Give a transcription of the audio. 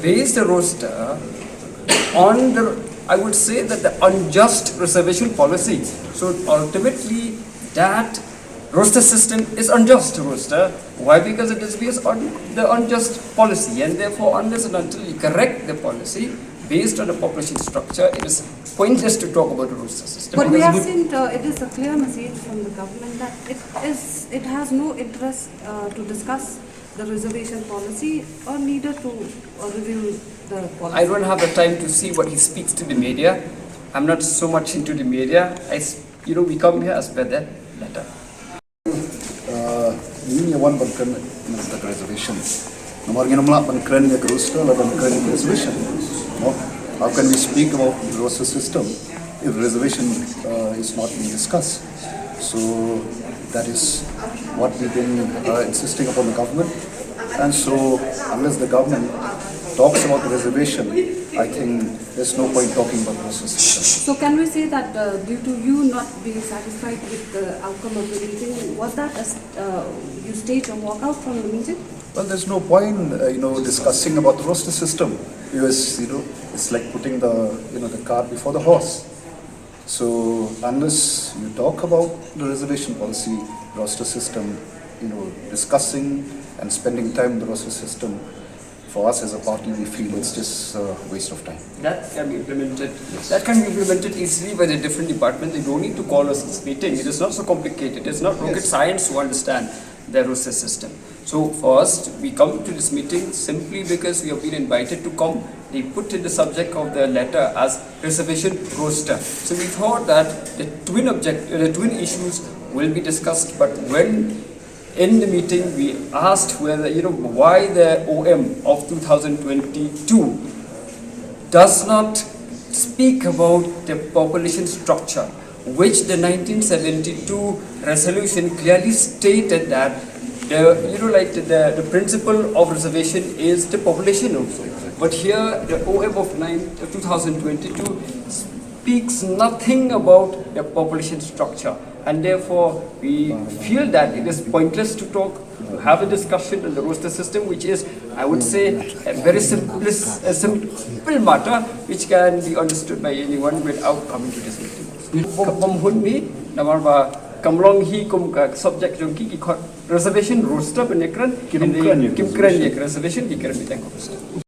based the roster on the, I would say that the unjust reservation policy. So ultimately that roster system is unjust roster. Why? Because it is based on the unjust policy, and therefore unless and until you correct the policy based on the population structure, it is pointless to talk about the roster system. But we have seen it is a clear message from the government that it has no interest to discuss the reservation policy or neither to review the policy. I don't have the time to see what he speaks to the media. I'm not so much into the media. We come here as per that letter. Ini one bukan the reservation. Nomor yang nampak bukan yang roster, lalu bukan reservation. No, how can we speak about the roster system if reservation is not being discussed? So that is what we've been insisting upon the government. And so unless the government talks about the reservation, I think there's no point talking about the roster system. So can we say that due to you not being satisfied with the outcome of the meeting, was that you stage a walkout from the meeting? Well, there's no point, discussing about the roster system because, it's like putting the cart before the horse. So unless you talk about the reservation policy, roster system, discussing and spending time in the roster system, for us as a party, we feel it's just a waste of time. That can be implemented. That can be implemented easily by the different departments. They don't need to call us this meeting. It is not so complicated. It's not rocket science to understand the roster system. So first, we come to this meeting simply because we have been invited to come. They put in the subject of the letter as reservation roster. So we thought that the twin issues will be discussed. But when in the meeting we asked whether why the OM of 2022 does not speak about the population structure, which the 1972 resolution clearly stated that the principle of reservation is the population also. But here the OM of 2022 speaks nothing about the population structure, and therefore we feel that it is pointless to have a discussion on the roster system, which is, I would say, a very simple matter which can be understood by anyone without coming to this meeting. Kamlong hi subject jong ki reservation roster penekran kim reservation ki